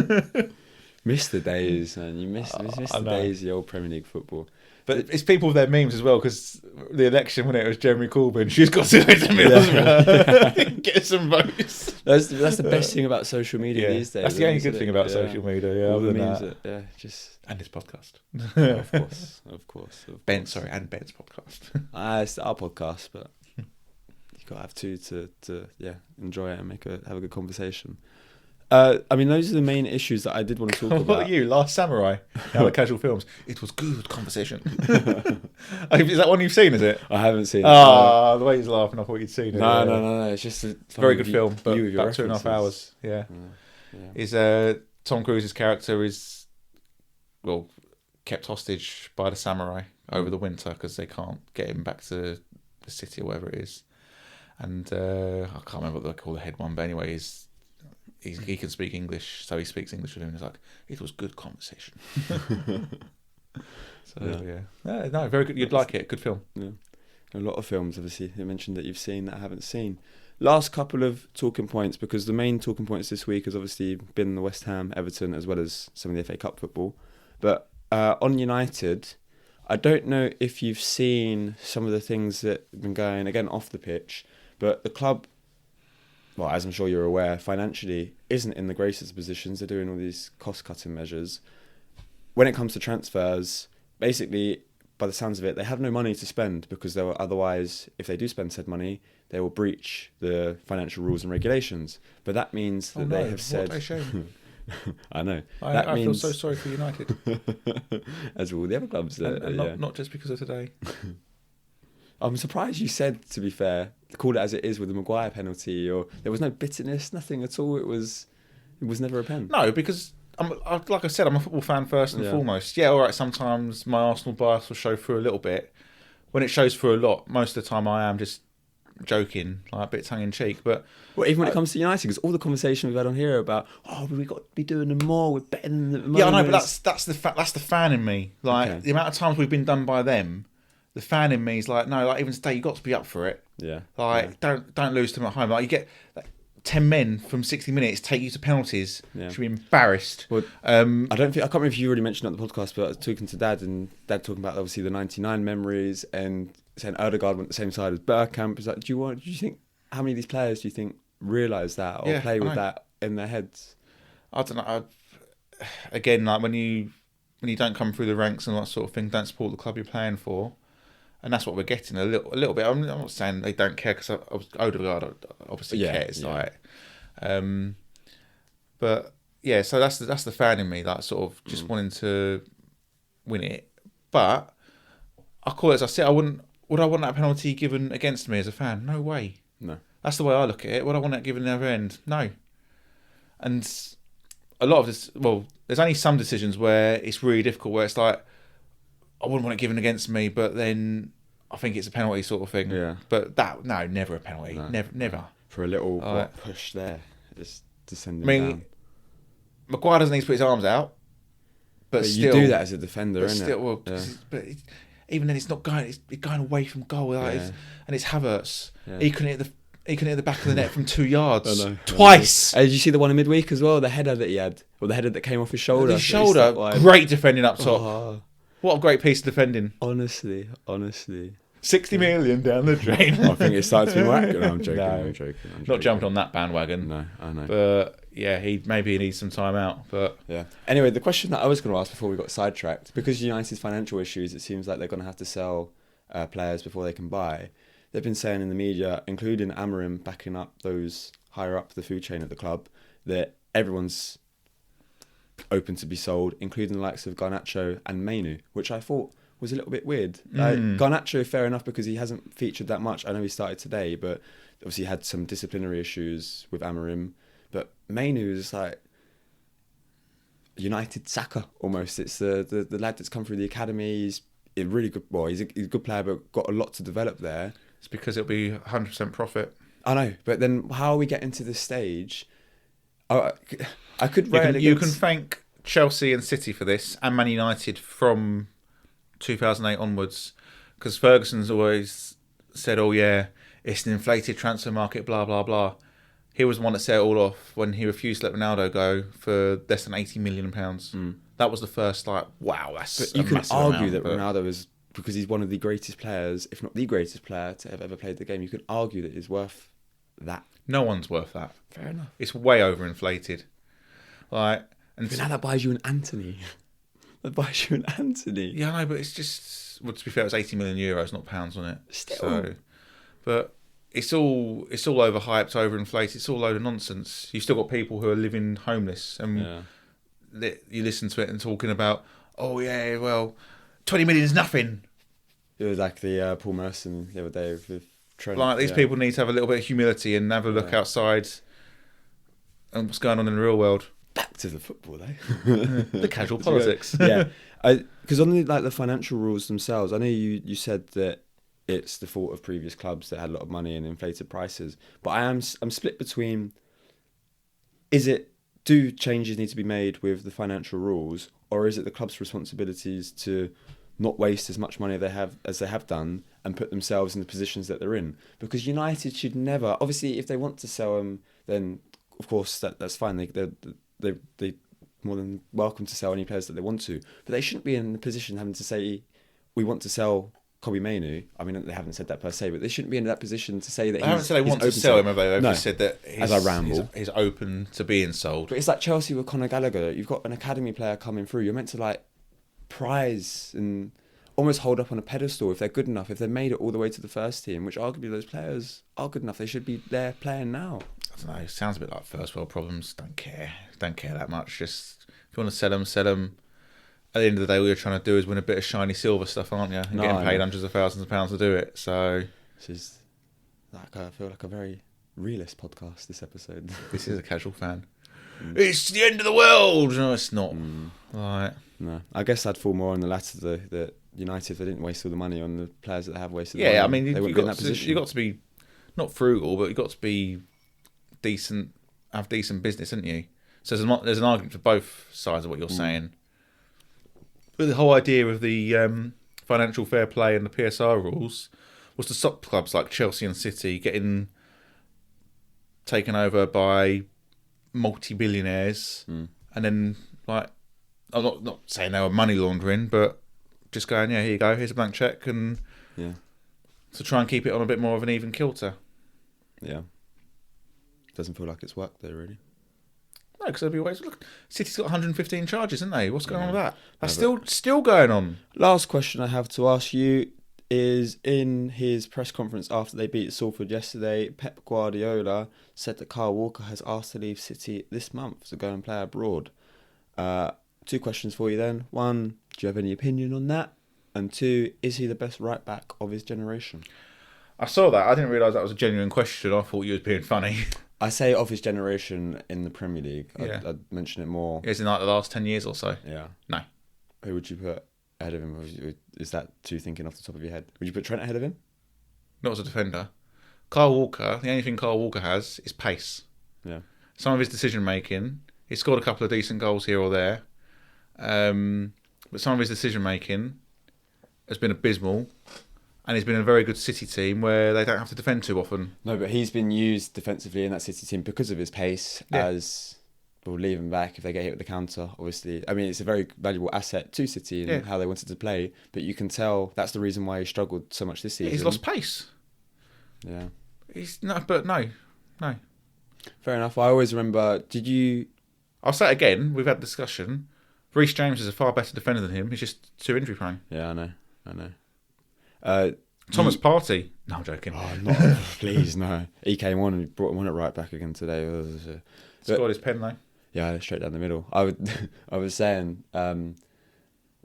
Miss the days, man. You miss the days of the old Premier League football. But it's people with their memes as well, because the election when it was Jeremy Corbyn, she's got to go to Middlesbrough, get some votes. That's the best thing about social media these days. That's the only good thing about social media. Yeah, all the other than memes that. And this podcast. Of course. Ben's podcast. It's our podcast, but you've got to have two to enjoy it and have a good conversation. I mean, those are the main issues that I did want to talk about. What are you, Last Samurai? Now the casual films. It was good conversation. Is that one you've seen? Is it? I haven't seen it. The way he's laughing, I thought you'd seen it. No. It's just a very good film, but about 2.5 hours. Yeah. Is Tom Cruise's character is kept hostage by the samurai over the winter because they can't get him back to the city or wherever it is. And I can't remember what they call the head one, but anyway, he can speak English, so he speaks English with him. It's like, it was good conversation. No, very good. You'd like it. Good film. Yeah, a lot of films. Obviously, you mentioned that you've seen that I haven't seen. Last couple of talking points, because the main talking points this week has obviously been the West Ham, Everton, as well as some of the FA Cup football. But on United, I don't know if you've seen some of the things that have been going again off the pitch, but the club, well, as I'm sure you're aware, financially isn't in the greatest positions. They're doing all these cost-cutting measures. When it comes to transfers, basically, by the sounds of it, they have no money to spend because otherwise, if they do spend said money, they will breach the financial rules and regulations. But that means that they have said... What a shame. I know. I feel so sorry for United. As all the other clubs. Not just because of today. I'm surprised you said, to be fair, call it as it is with the Maguire penalty, or there was no bitterness, nothing at all. It was never a pen. No, because like I said, I'm a football fan first and foremost. Yeah, all right. Sometimes my Arsenal bias will show through a little bit. When it shows through a lot, most of the time I am just joking, like a bit tongue in cheek. But even when it comes to United, because all the conversation we've had on here about, we've got to be doing them more, we're better than them. Yeah, I know, but that's the fan in me. Like the amount of times we've been done by them. The fan in me is like, no, like even today you've got to be up for it. Yeah. Don't lose to them at home. Like you get 10 men from 60 minutes take you to penalties. Yeah. You should be embarrassed. Well, I can't remember if you already mentioned it on the podcast, but I was talking to Dad, and Dad talking about obviously the '99 memories and saying Odegaard went the same side as Bergkamp. It's like, do you think how many of these players do you think realise that or play with that in their heads? I don't know. Again, like when you don't come through the ranks and that sort of thing, don't support the club you're playing for. And that's what we're getting a little bit. I'm not saying they don't care, because Odegaard obviously cares, like. But yeah, so that's the fan in me, like sort of just wanting to win it. But I call it as I said. Would I want that penalty given against me as a fan? No way. No. That's the way I look at it. Would I want that given the other end? No. And a lot of this, there's only some decisions where it's really difficult, where it's like, I wouldn't want it given against me, but then I think it's a penalty sort of thing. Yeah. But never a penalty. No. Never. For a little push there, just descending down. Maguire doesn't need to put his arms out, but still, you do that as a defender, isn't it? But even then, it's not going. It's going away from goal, and it's Havertz. Yeah. He couldn't hit the back of the net from 2 yards twice. Did you see the one in midweek as well? The header that he had, or the header that came off his shoulder. His shoulder, great defending up top. Oh. What a great piece of defending. Honestly. 60 million down the drain. I think it starts to be whack. No, I'm joking. I'm joking. Not jumping on that bandwagon. No, I know. But yeah, he needs some time out. But yeah. Anyway, the question that I was going to ask before we got sidetracked, because United's financial issues, it seems like they're going to have to sell players before they can buy. They've been saying in the media, including Amorim backing up those higher up the food chain at the club, that everyone's open to be sold, including the likes of Garnacho and Mainu, which I thought was a little bit weird. Garnacho, fair enough, because he hasn't featured that much. I know he started today, but obviously had some disciplinary issues with Amorim. But Mainu is like United Saka almost. It's the lad that's come through the academy. He's a really good. Well, he's a good player, but got a lot to develop there. It's because it'll be 100% profit. I know, but then how are we getting to this stage? I could you can thank Chelsea and City for this, and Man United from 2008 onwards, because Ferguson's always said, "Oh yeah, it's an inflated transfer market, blah blah blah." He was the one that set it all off when he refused to let Ronaldo go for less than £80 million. That was the first wow, that's. But you can argue amount, that Ronaldo is, because he's one of the greatest players, if not the greatest player to have ever played the game. You could argue that he's worth that. No one's worth that. Fair enough. It's way overinflated. Like, but now that buys you an Anthony. That buys you an Anthony. Yeah, I know, but it's just. Well, to be fair, it was €80 million, not pounds, wasn't it? Still. So, but it's all overhyped, overinflated. It's all a load of nonsense. You've still got people who are living homeless, and you listen to it and talking about, oh yeah, well, 20 million is nothing. It was like the Paul Merson the other day with Trent. Like, these people need to have a little bit of humility and have a look outside and what's going on in the real world. Back to the football, though. The casual politics. Yeah, because on the financial rules themselves, I know you said that it's the fault of previous clubs that had a lot of money and inflated prices, but I'm split between, do changes need to be made with the financial rules, or is it the club's responsibilities to not waste as much money as they have done and put themselves in the positions that they're in? Because United should never, obviously, if they want to sell them, then of course that's fine. They're more than welcome to sell any players that they want to, but they shouldn't be in the position having to say, we want to sell Kobbie Mainoo. I mean, they haven't said that per se, but they shouldn't be in that position to say that. They haven't said they want to sell him, have they? They've just said that he's open to being sold. But it's like Chelsea with Conor Gallagher. You've got an academy player coming through. You're meant to like prize and almost hold up on a pedestal if they're good enough. If they've made it all the way to the first team, which arguably those players are good enough, they should be there playing now. I don't know. It sounds a bit like first world problems. Don't care that much. Just if you want to sell them, sell them. At the end of the day, all you're trying to do is win a bit of shiny silver stuff, aren't you? And getting paid hundreds of thousands of pounds to do it. So this is like, I feel like a very realist podcast, this episode. This is a casual fan. It's the end of the world. No, it's not. Right. No, I guess I'd fall more on the latter. That United, if they didn't waste all the money on the players that they have wasted. Yeah, the money, I mean, they wouldn't be in that position. You got to be not frugal, but you got to be decent. Have decent business, haven't you? So there's an argument for both sides of what you're saying. But the whole idea of the financial fair play and the PSR rules was to stop clubs like Chelsea and City getting taken over by multi-billionaires, and then, like, I'm not saying they were money laundering, but just going, yeah, here you go, here's a blank cheque, and to try and keep it on a bit more of an even kilter. Yeah. Doesn't feel like it's worked there, really. No, because there'll be ways. Look, City's got 115 charges, haven't they? What's going on with that? That's still going on. Last question I have to ask you is, in his press conference after they beat Salford yesterday, Pep Guardiola said that Kyle Walker has asked to leave City this month to go and play abroad. 2 questions for you then. 1, do you have any opinion on that? And 2, is he the best right back of his generation? I saw that. I didn't realise that was a genuine question. I thought you was being funny. I say of his generation in the Premier League. Yeah. I'd mention it more. Is in like the last 10 years or so? Yeah. No. Who would you put ahead of him? Is that 2 thinking off the top of your head? Would you put Trent ahead of him? Not as a defender. Kyle Walker, the only thing Kyle Walker has is pace. Yeah. Some of his decision making, he scored a couple of decent goals here or there. But some of his decision making has been abysmal. And he's been in a very good City team where they don't have to defend too often. No, but he's been used defensively in that City team because of his pace as, we'll leave him back if they get hit with the counter, obviously. I mean, it's a very valuable asset to City and how they wanted to play, but you can tell that's the reason why he struggled so much this season. He's lost pace. Yeah. No. Fair enough. I always remember, I'll say it again, we've had a discussion. Reece James is a far better defender than him. He's just too injury prone. Yeah, I know. Thomas Partey. No, I'm joking. Oh, not, please, no. He came on and brought him on at right back again today. Scored his pen, though. Yeah, straight down the middle. I was saying,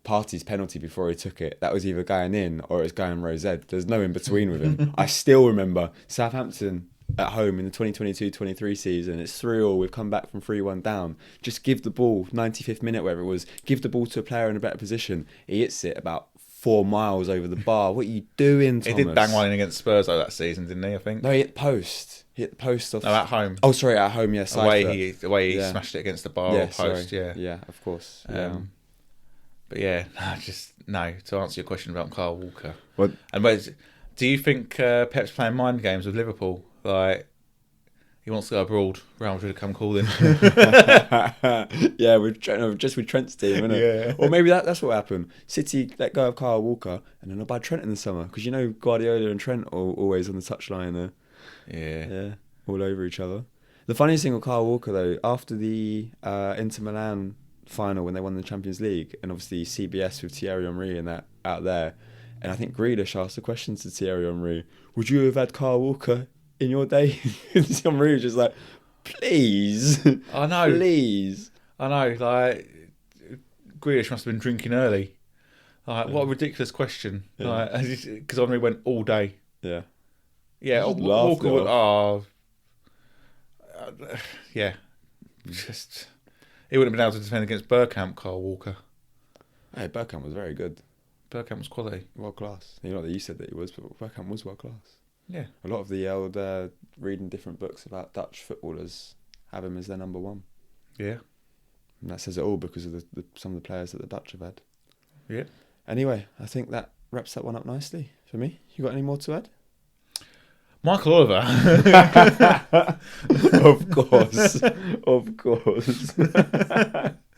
Partey's penalty before he took it, that was either going in or it was going Rosette. There's no in between with him. I still remember Southampton at home in the 2022-23 season. It's 3-3. We've come back from 3-1 down. Just give the ball, 95th minute, wherever it was, give the ball to a player in a better position. He hits it about 4 miles over the bar. What are you doing, Thomas? He did bang one in against Spurs though that season, didn't he? I think. No, he hit the post. Off. No, at home. Oh, sorry, at home. Yeah, the way he smashed it against the bar or post. Sorry. Yeah, of course. Yeah. But yeah, just no. To answer your question about Kyle Walker, What? And do you think Pep's playing mind games with Liverpool? Like he wants to go abroad. Real Madrid to come calling. Yeah, with Trent's team, isn't it? Yeah. Or maybe that's what happened. City let go of Kyle Walker, and then they'll buy Trent in the summer because Guardiola and Trent are always on the touchline there. Yeah, all over each other. The funniest thing with Kyle Walker though, after the Inter Milan final when they won the Champions League, and obviously CBS with Thierry Henry and that out there, and I think Grealish asked the question to Thierry Henry, would you have had Kyle Walker in your day? And Henry was just like, please. I know. Please. I know. Like Grealish must have been drinking early. Like what a ridiculous question. Yeah. Because Henry went all day. Yeah. Yeah. Just Walker. laughed Yeah. Just he wouldn't have been able to defend against Bergkamp, Kyle Walker. Hey, Bergkamp was very good. Bergkamp was quality. World class. You know that you said that he was, but Bergkamp was world class. Yeah. A lot of the old reading different books about Dutch footballers have him as their number one. Yeah. And that says it all because of some of the players that the Dutch have had. Yeah. Anyway, I think that wraps that one up nicely for me. You got any more to add? Michael Oliver. Of course. Of course.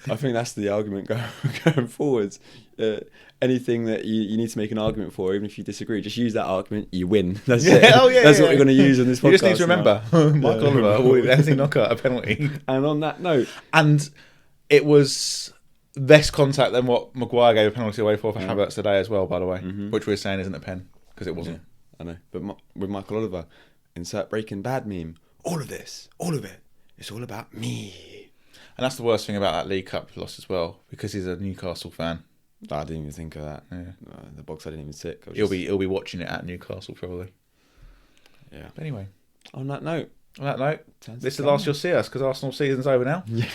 I think that's the argument going forwards. Anything that you need to make an argument for, even if you disagree, just use that argument, you win. That's it. That's what we're going to use in this podcast. You just need to remember, Michael Oliver will anything knock out a penalty. And on that note... And it was less contact than what Maguire gave a penalty away for Havertz today as well, by the way, which we're saying isn't a pen, because it wasn't. Yeah, I know. But with Michael Oliver, insert Breaking Bad meme, all of it, it's all about me. And that's the worst thing about that League Cup loss as well, because he's a Newcastle fan. I didn't even think of that. Yeah. The box I didn't even tick. He'll be watching it at Newcastle probably. Yeah. But anyway, on that note, this is the last you'll see us because Arsenal season's over now. Yeah.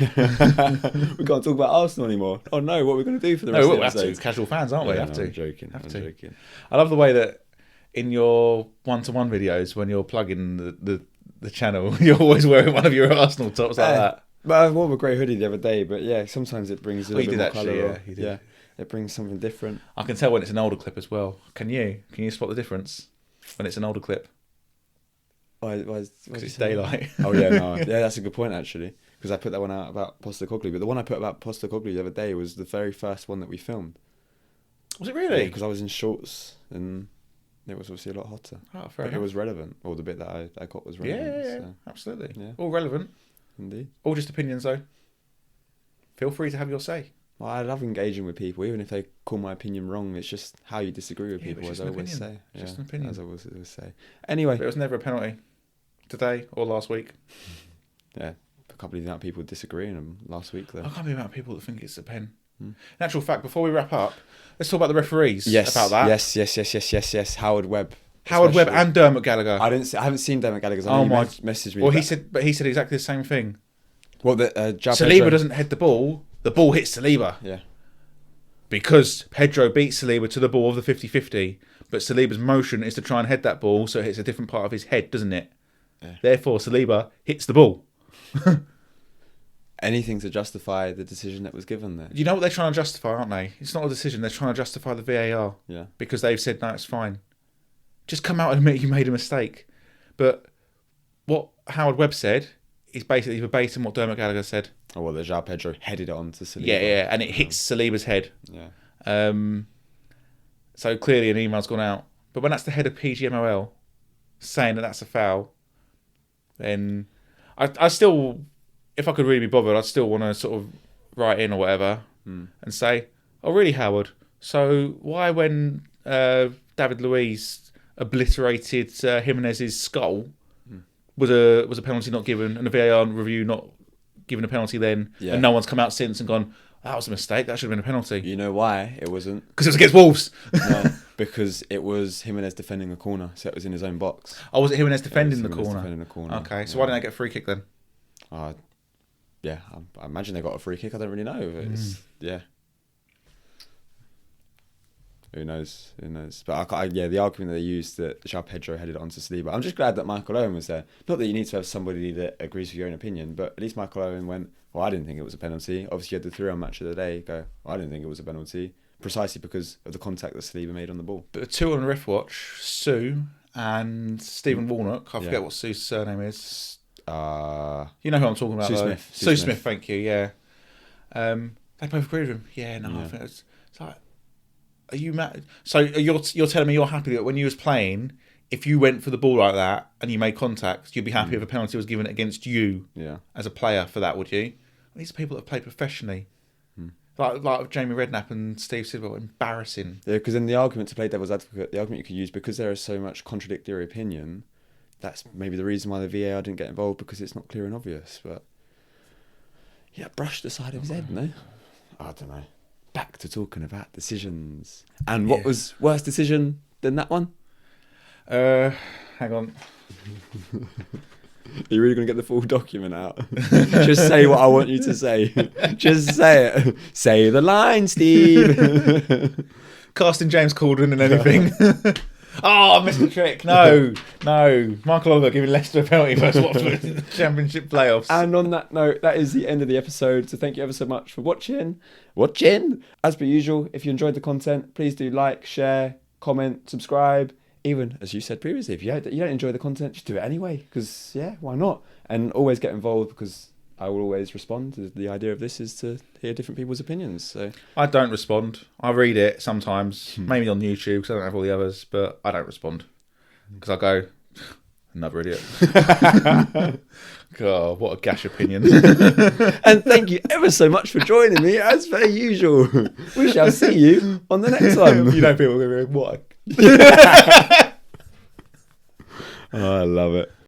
We can't talk about Arsenal anymore. Oh no, what are we going to do for the rest of the episode? Have to. Casual fans, aren't we? Yeah, Have to. I'm joking. I'm joking. I love the way that in your one-to-one videos, when you're plugging the channel, you're always wearing one of your Arsenal tops like that. But I wore a grey hoodie the other day, but yeah, sometimes it brings a little bit more colour. Yeah, he did. Yeah, it brings something different. I can tell when it's an older clip as well. Can you spot the difference when it's an older clip? Because it's daylight. Oh yeah, no, yeah, that's a good point actually. Because I put that one out about Postecoglou, but the one I put about Postecoglou the other day was the very first one that we filmed. Was it really? Because I was in shorts and it was obviously a lot hotter. Oh, fair enough. It was relevant, or the bit that I got was relevant. Yeah, so. Absolutely. Yeah. All relevant. Indeed. All just opinions though. Feel free to have your say. Well, I love engaging with people, even if they call my opinion wrong. It's just how you disagree with people, as I always say. Just an opinion. As I always say. Anyway. But it was never a penalty. Today or last week. Yeah. I can't believe the amount of people disagreeing them last week, though. I can't believe the amount of people that think it's a pen. In actual fact, before we wrap up, let's talk about the referees. Yes. About that. Yes. Howard Webb. Howard Webb and Dermot Gallagher. I haven't seen Dermot Gallagher. I know you messaged me. Well, he said exactly the same thing. Well, Joao Saliba Pedro doesn't head the ball hits Saliba. Yeah. Because Pedro beats Saliba to the ball of the 50-50, but Saliba's motion is to try and head that ball, so it hits a different part of his head, doesn't it? Yeah. Therefore, Saliba hits the ball. Anything to justify the decision that was given there. You know what they're trying to justify, aren't they? It's not a decision. They're trying to justify the VAR. Yeah. Because they've said, no, it's fine. Just come out and admit you made a mistake. But what Howard Webb said is basically verbatim what Dermot Gallagher said. Oh, well, the Joao Pedro headed it onto Saliba. Yeah, and it hits Saliba's head. Yeah. So clearly an email's gone out. But when that's the head of PGMOL saying that that's a foul, then I still, if I could really be bothered, I'd still want to sort of write in or whatever and say, oh, really, Howard? So why when David Luiz obliterated Jimenez's skull was a penalty not given and the VAR review not given a penalty then, and no one's come out since and gone, that was a mistake, that should have been a penalty? You know why it wasn't? Because it was against Wolves. No, because it was Jimenez defending a corner, so it was in his own box. Oh, was it Jimenez defending the corner? Okay, so why didn't they get a free kick then? Yeah, I imagine they got a free kick. I don't really know. It's, yeah. Who knows? Who knows? But the argument that they used that Joao Pedro headed it onto Saliba. I'm just glad that Michael Owen was there. Not that you need to have somebody that agrees with your own opinion, but at least Michael Owen went, well, I didn't think it was a penalty. Obviously, you had the 3-1 match of the day. Go, well, I didn't think it was a penalty. Precisely because of the contact that Saliba made on the ball. But the two on Riff Watch, Sue and Stephen Warnock. I forget what Sue's surname is. You know who I'm talking about. Sue though. Smith. Sue Smith. Thank you. Yeah. They both agreed with him. Yeah. No. I think it's like, are you mad? So you're telling me you're happy that when you was playing, if you went for the ball like that and you made contact, you'd be happy if a penalty was given against you as a player for that, would you? These are people that play professionally. Like Jamie Redknapp and Steve Sidwell, embarrassing. Yeah, because in the argument to play devil's advocate, the argument you could use, because there is so much contradictory opinion, that's maybe the reason why the VAR didn't get involved, because it's not clear and obvious. But yeah, brushed the side of his head, no? I don't know. Back to talking about decisions. And what was worse decision than that one? Hang on. Are you really going to get the full document out? Just say what I want you to say. Just say it. Say the line, Steve. Casting James Corden and anything. Oh, I missed the trick. No. Michael Oliver giving Leicester a penalty versus Watford in the Championship playoffs. And on that note, that is the end of the episode. So thank you ever so much for watching. As per usual, if you enjoyed the content, please do like, share, comment, subscribe. Even, as you said previously, if you don't enjoy the content, just do it anyway. Because, why not? And always get involved, because I will always respond. The idea of this is to hear different people's opinions. So I don't respond. I read it sometimes, maybe on YouTube, because I don't have all the others, but I don't respond. Because I go, another idiot. God, what a gash opinion. And thank you ever so much for joining me, as per usual. We shall see you on the next one. You know, people are going to go, what? Oh, I love it.